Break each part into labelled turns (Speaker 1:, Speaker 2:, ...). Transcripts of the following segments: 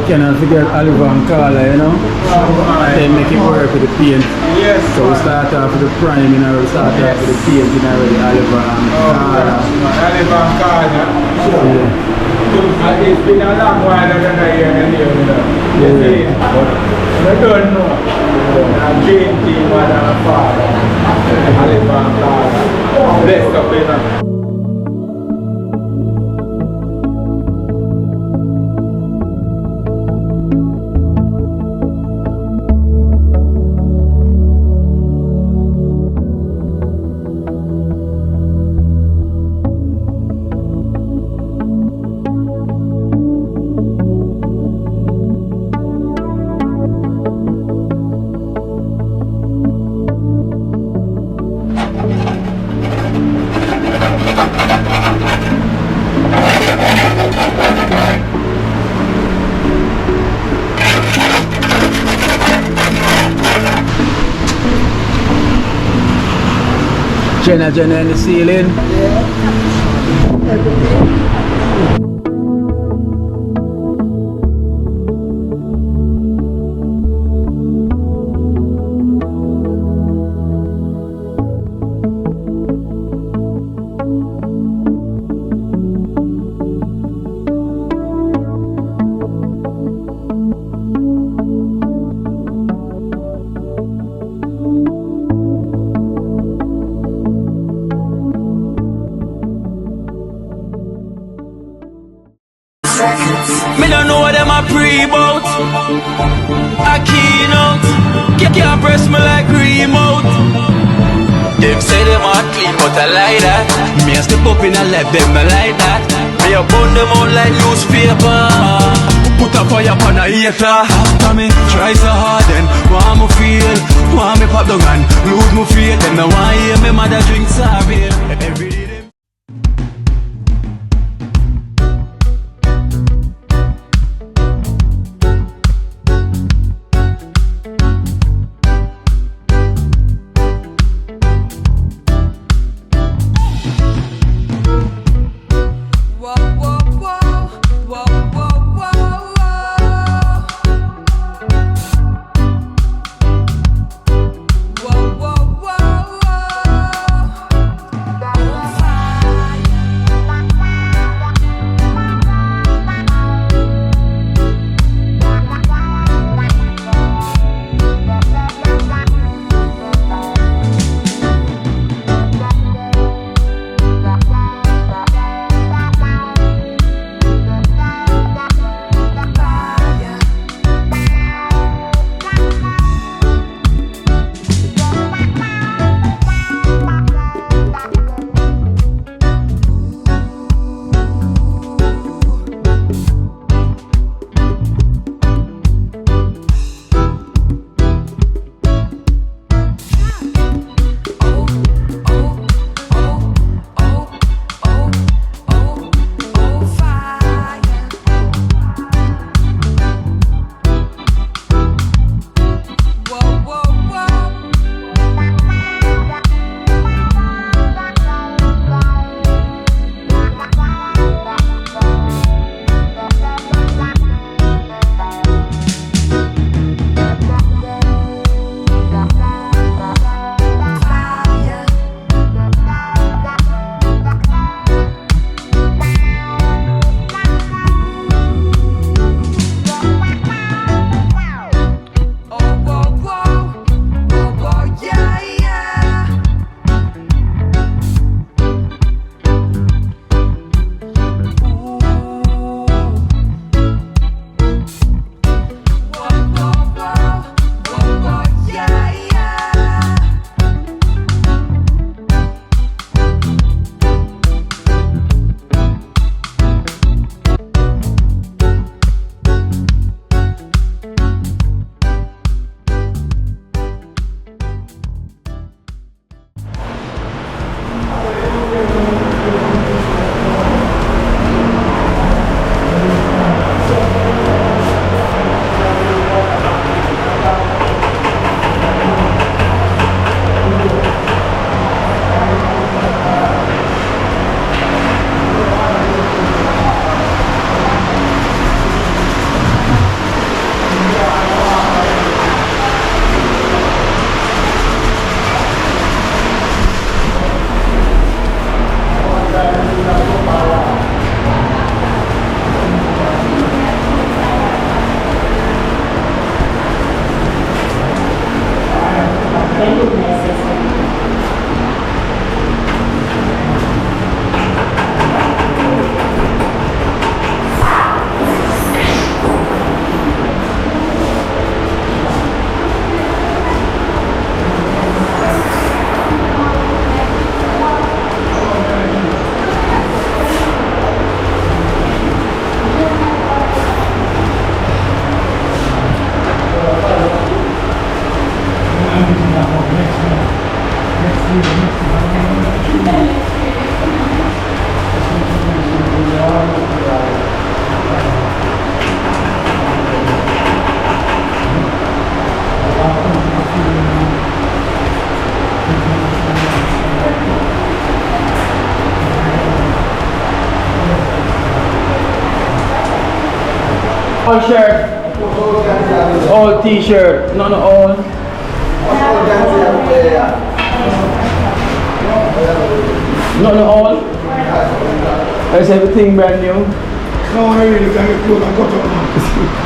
Speaker 1: cannot forget Oliver and Carla, you know. They make it work with the paint.
Speaker 2: Yes.
Speaker 1: So we start off with the prime, you know, we start off with the paint, you know, with the Oliver and Carla.
Speaker 2: Oliver and Carla.
Speaker 1: Yeah.
Speaker 2: It's been a long while that I hear the name, you know.
Speaker 1: Yeah.
Speaker 2: I don't know. I'm Jane, mother and father. Oliver and Carla. Blessed up, you know.
Speaker 1: Jenna in the ceiling.
Speaker 3: Yeah. Everything.
Speaker 4: Me don't know what them a pre-bout. A Kino, can't press me like remote. Them say them a clean, but I like that. Me a step up in a left, them I like that. Me a burn them out like newspaper. Put a fire upon a hater. After me try so hard, then want me feel, want me pop down and lose me faith. Them no want hear me mother drink sorry. Every day.
Speaker 1: All shirt. All t-shirt. No, all. No, all. Is everything brand new?
Speaker 2: No, I really can't get clothes and cut up now.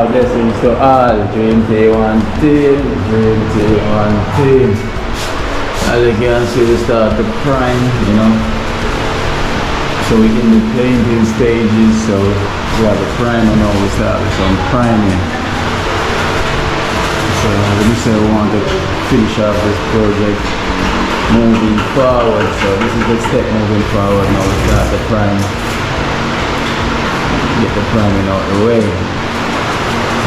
Speaker 1: Blessings to all, Dream T1 team, Dream T1 team. As you can see, we start the prime, you know. So we in the painting stages, so we have the prime and now we start with some priming. So let me say we want to finish off this project moving forward. So this is the step moving forward, now we start the prime. Get the priming out the way.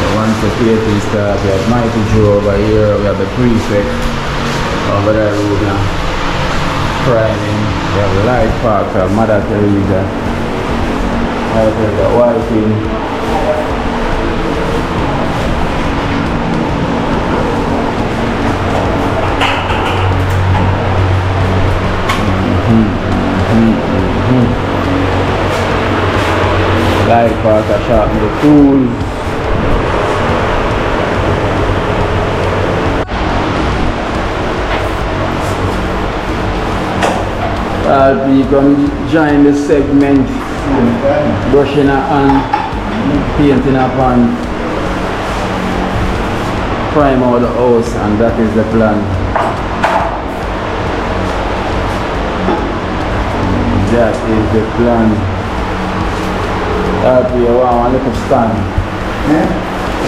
Speaker 1: So once the painting starts, we have Mighty Joe over here, we have the prefect over there, we're gonna priming, we have the light park, we have Mother Teresa, wiping. Light park, I sharpen the tools. You can join the segment, brushing on, painting upon, prime out the house, and that is the plan. That is the plan. You want a little stand.
Speaker 3: Yeah?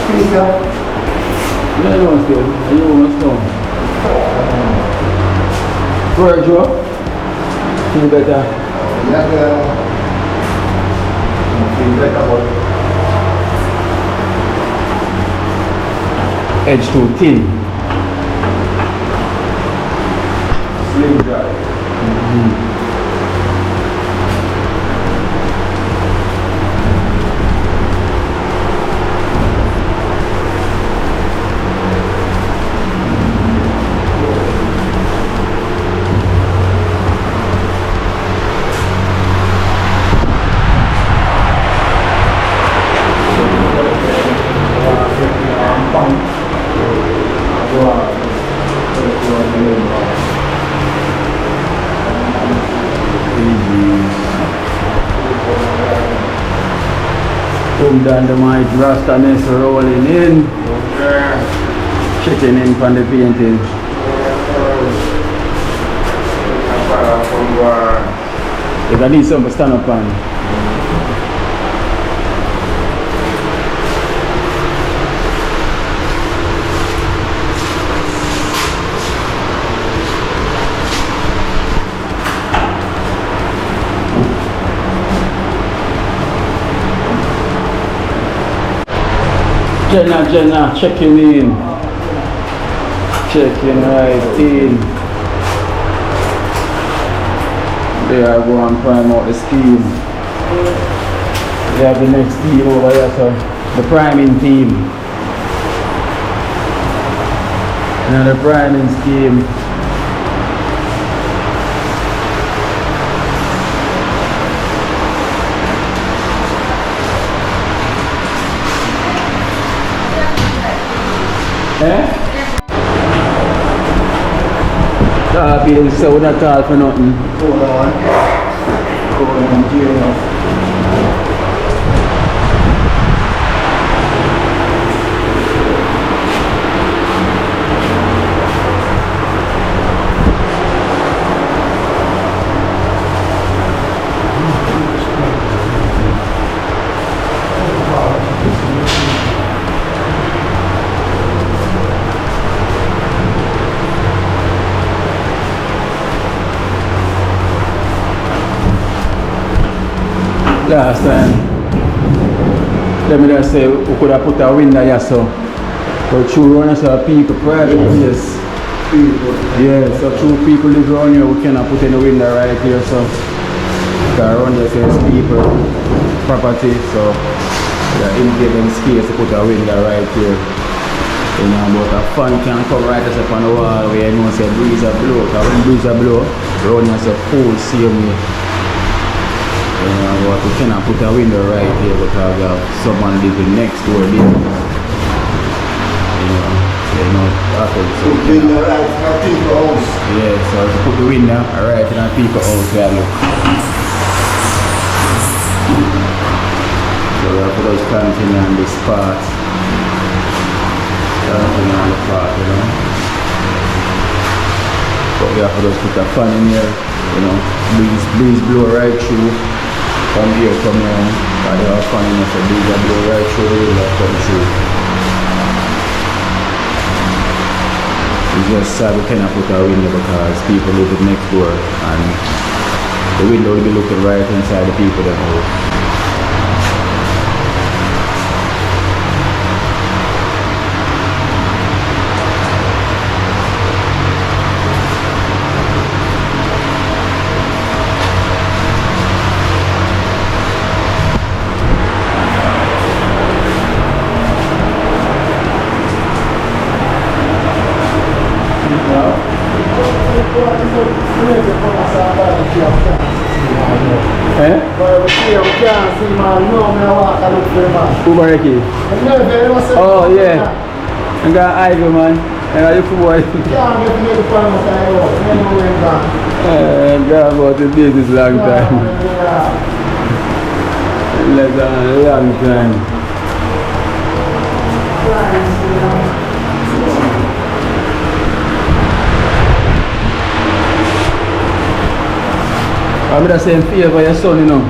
Speaker 3: Please go.
Speaker 1: No, still. You want to Where, Joe? Feel better?
Speaker 3: Yeah, feel better, but
Speaker 1: edge too thin.
Speaker 3: slim dry.
Speaker 1: Boom dynamite, Rasta mess rolling in. Checking in from the painting. You can need something to stand up on. Jenna, checking in. Checking right in. There I go and prime out the steam. We have the next team over here, so the priming team. Another priming scheme. feel so not all for nothing.
Speaker 3: Hold on. Going on jail.
Speaker 1: Last time, let me just say we could have put a window here so. But through one of the people private place. Yeah, so two people live around here, we cannot put any window right here so. Because around here there's people property so the inconvenience space to put a window right here. You know, but a fan can come right as up on the wall where you know say breeze a blow. Because when breeze a blow, around here say cool same way. You know, but we cannot put a window right here because of someone living next door there. You know, after so
Speaker 3: Window right in our people house.
Speaker 1: yeah, so to put the window right in our people house we have look. So we have to just continue on this part. Continue on the part, you know. But we have to just put a fan in here, you know, breeze blow right through. From here, come here, and they are fan in here, so breeze will blow right through the window, come through. It's just sad we cannot put a window because people live next door and the window will be looking right inside the people that house. Eh? Uber aqui. Oh yeah. I got Ivy man. And I look boy. God about to do this long time. Like a long time. I'm the same fear for your son, you know.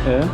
Speaker 1: Yeah.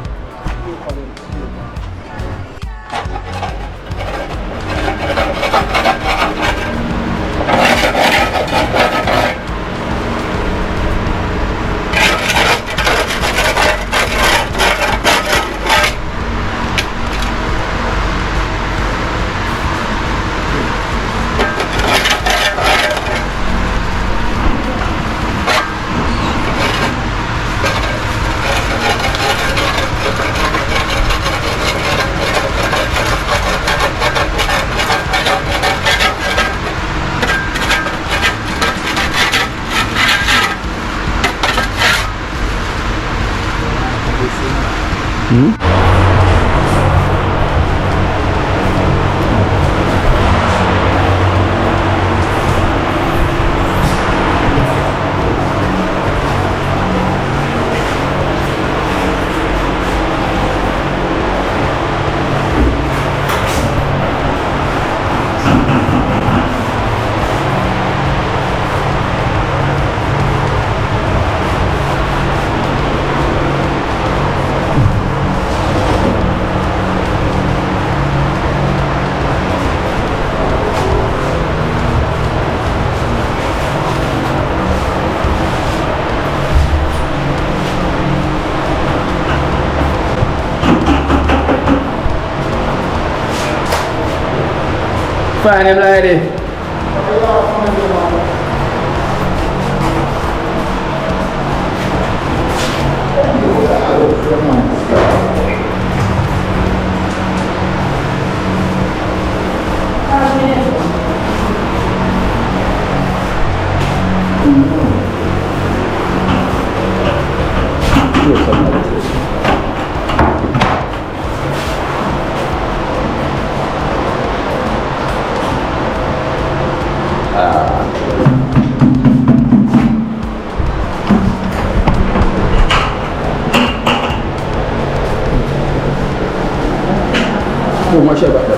Speaker 1: Find him lady. Too much about that.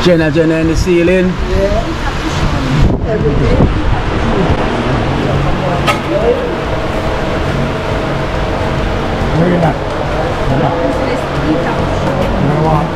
Speaker 1: Jenna in the ceiling.
Speaker 3: Yeah. Every day. Where you at? Where what?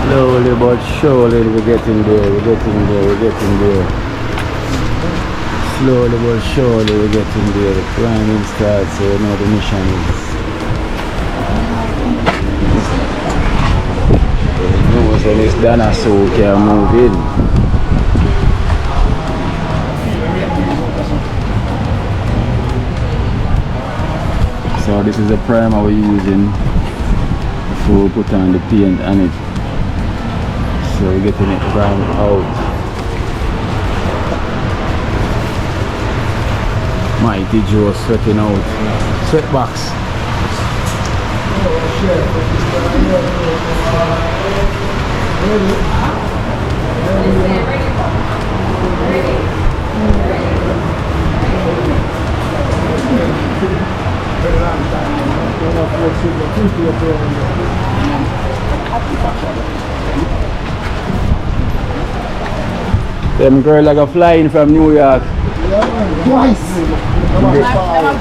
Speaker 1: Slowly but surely we're getting there, we're getting there, we're getting there. Slowly but surely we're getting there. The climbing starts, so you know the mission is. You know when this dinosaur can move in. So this is the primer we're using before we put on the paint on it. So we're getting it primed out. Mighty Joe sweating out. Sweatbox. Them girl like a flying from New York.
Speaker 3: Twice.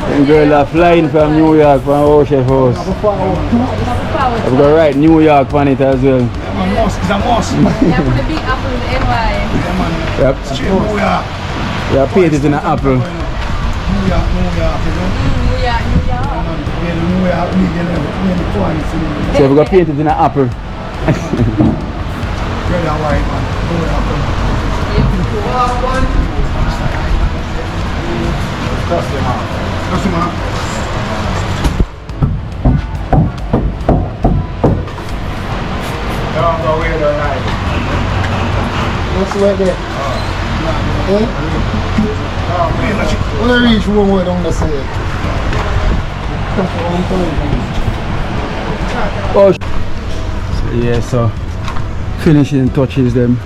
Speaker 1: Them girl are flying from New York from Ocean House. I've got right New York on it as well.
Speaker 3: It's a moss.
Speaker 5: Yeah, put a big apple in the NY.
Speaker 1: Yep.
Speaker 3: New York.
Speaker 1: Yeah, paint it in an apple.
Speaker 3: New York, you know.
Speaker 5: New York.
Speaker 3: New York, we get it twice.
Speaker 1: So we've got paint it in an apple.
Speaker 3: Very alright, man. New York. Customer.
Speaker 2: Don't go away the night.
Speaker 3: What's the way there? When I reach one word on the side.
Speaker 1: Oh, yeah, so finishing touches them.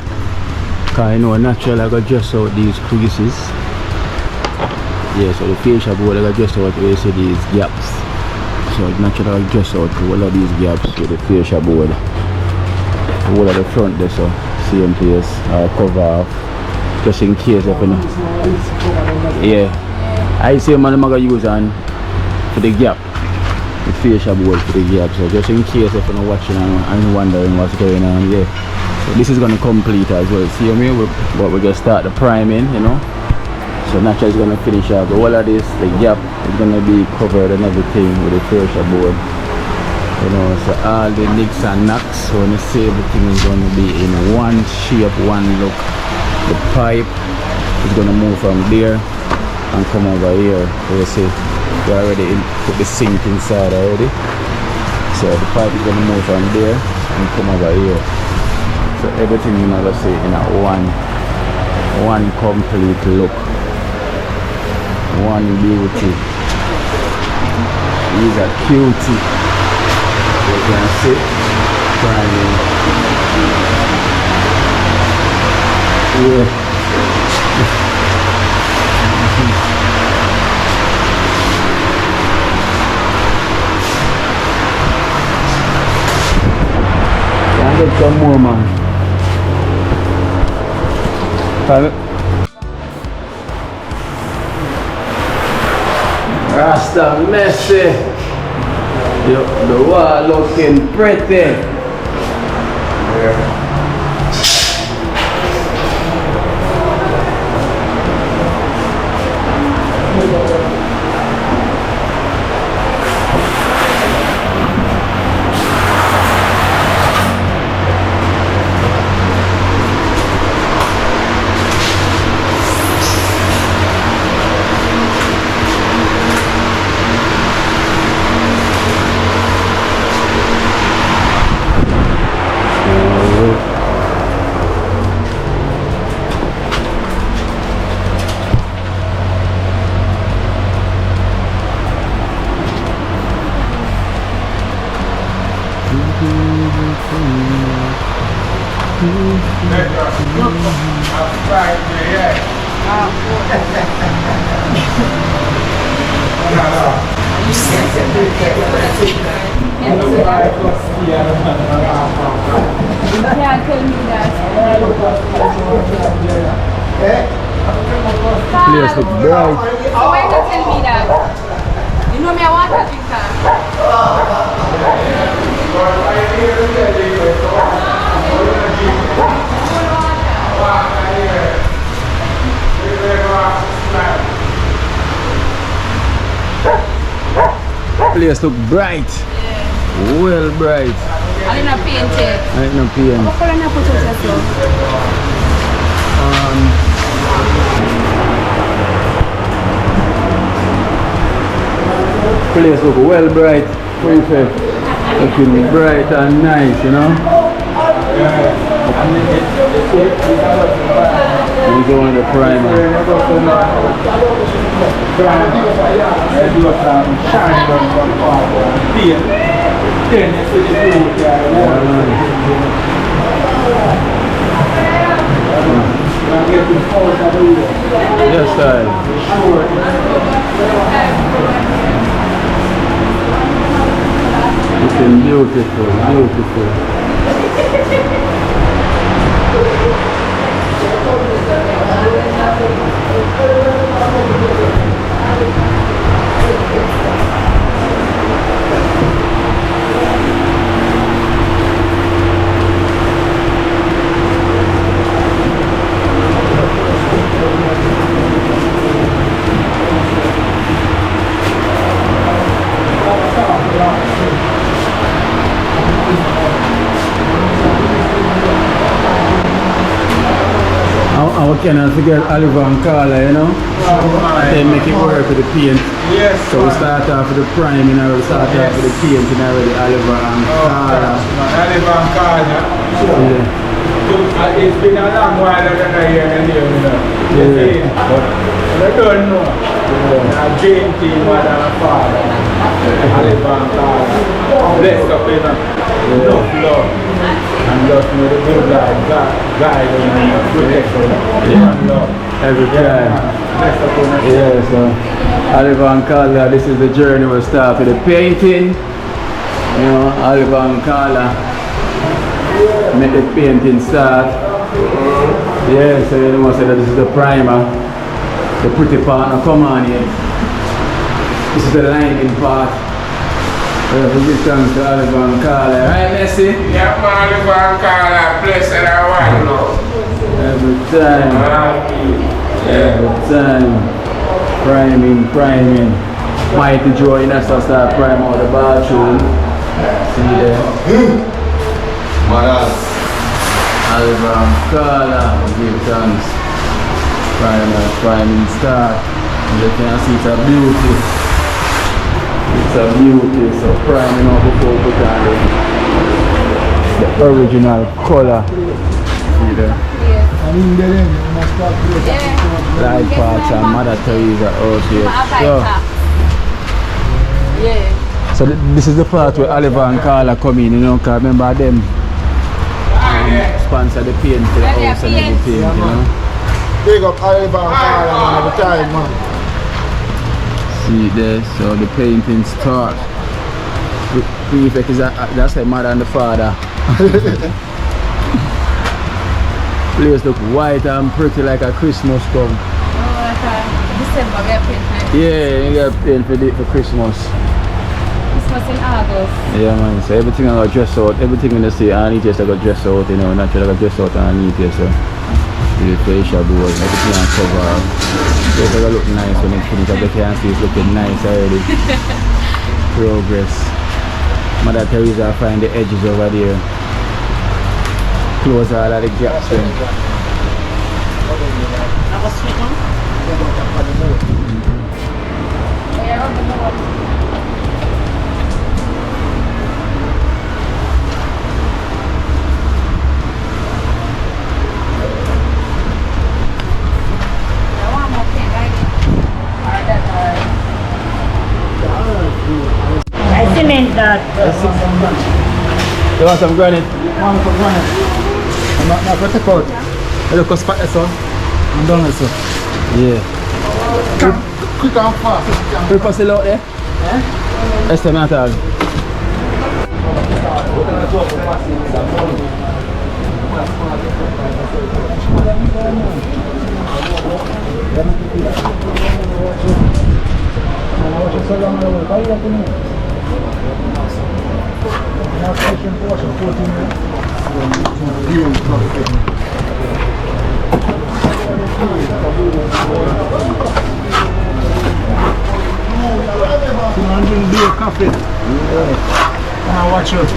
Speaker 1: Cause I know naturally I got just out these creases. Yeah, so the facial board I got just out where you see these gaps. So naturally I just out all of these gaps with the facial board. All of the front there, so same place cover off just in case if you know. Yeah. I see man I'm gonna use on for the gap. the fascia board for the gap. So just in case if you're not watching and wondering what's going on, yeah. So this is going to complete as well. See me, but we just start the priming, you know. So naturally it's going to finish up. But all of this, the gap is going to be covered and everything with the fascia board. You know, so all the nicks and knocks, so when you see everything is going to be in one shape, one look. The pipe is going to move from there and come over here. So you see, we already put the sink inside already. So the pipe is going to move from there and come over here. So everything you know, let's say in a one complete look. One beauty. He's a cutie. You can see priming. Yeah. Can I get some more, man? Rasta messy. The wall looking pretty. Yeah. Place look bright.
Speaker 5: So why not tell me that? You know me, I want that picture.
Speaker 1: Place look bright.
Speaker 5: Yeah.
Speaker 1: Well bright.
Speaker 5: I didn't paint it.
Speaker 1: I ain't no paint.
Speaker 5: What color you put it yourself?
Speaker 1: Place look well bright, perfect, looking bright and nice, you know. We go on the primer. Yes, looking beautiful, beautiful. I cannot forget Oliver and Carla, you know? They make it work with the paint.
Speaker 2: Yes.
Speaker 1: So we start off with the priming, and we start off with the painting already, Oliver and Carla.
Speaker 2: Oliver and Carla.
Speaker 1: Yeah.
Speaker 2: It's been a long while that I hear them here, you know.
Speaker 1: Yeah.
Speaker 2: But I don't know. A dream team, mother and father. Oliver and Carla. Bless up in enough love. And just know the good guide and protect them. And love.
Speaker 1: Every time.
Speaker 2: Bless up in
Speaker 1: Yeah, so Oliver and Carla, this is the journey we start with the painting. You know, Oliver and Carla make the painting start. Yeah, so you must say that this is the primer. The pretty part now come on here. This is the lining part. Give thanks to Oliver and Carla. Right, Messi?
Speaker 2: Yeah, man, Oliver and Carla, blessed and one love.
Speaker 1: Every time. Every time. Priming. Mighty Joe in us to start prime out the bathroom. See there? Oliver and Carla. Give thanks. Priming start. You can see it's a beauty. It's a beauty, so priming out before we put on the original color. See there?
Speaker 3: And in the end, you must start with
Speaker 1: Light parts and Mother Teresa out here. So this is the part where Oliver and Carla come in, you know, because remember them sponsor the paint for the house and everything, you know.
Speaker 3: big up Oliver and Carla man every time, man.
Speaker 1: See there, so the painting start. Prefect is that's the mother and the father. Place look white and pretty like a Christmas come.
Speaker 5: Oh, like a December, we are painting.
Speaker 1: Yeah, you got paint for Christmas.
Speaker 5: Christmas in August.
Speaker 1: Yeah man, so everything I got dress out, everything in the sea underneath here so I got dress out, you know, naturally I got dress out underneath here, so the facial board, everything I cover up. So it's gonna look nice when it's finished, as you can see it's looking nice already. Progress. Mother Teresa find the edges over there. Close all of the gaps then.
Speaker 6: I cement that.
Speaker 1: You want some granite?
Speaker 3: One for granite. I'm not going to take out.
Speaker 1: I look a spot this one.
Speaker 3: I'm done with it.
Speaker 1: Yeah.
Speaker 3: Quick and fast.
Speaker 1: We pass it out there? Este metal.
Speaker 3: I'm doing beer coffee. And I watch it.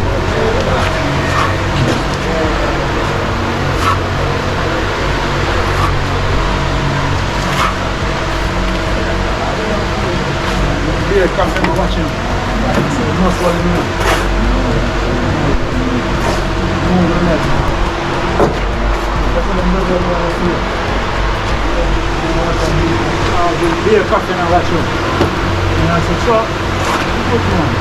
Speaker 3: Beer coffee, I'm watching. So most what it is. Beer coffee, and I watch it. And I said, so, which one?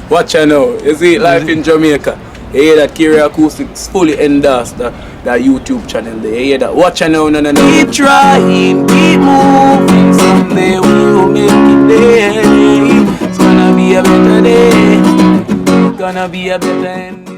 Speaker 2: Watch out now. You see life in Jamaica. You hear that Kiri Acoustics fully endorsed that YouTube channel there. You hear that? Watch out now, no.
Speaker 4: Keep trying, keep moving. Someday we will make it there. It's gonna be a better day. Gonna be a better end.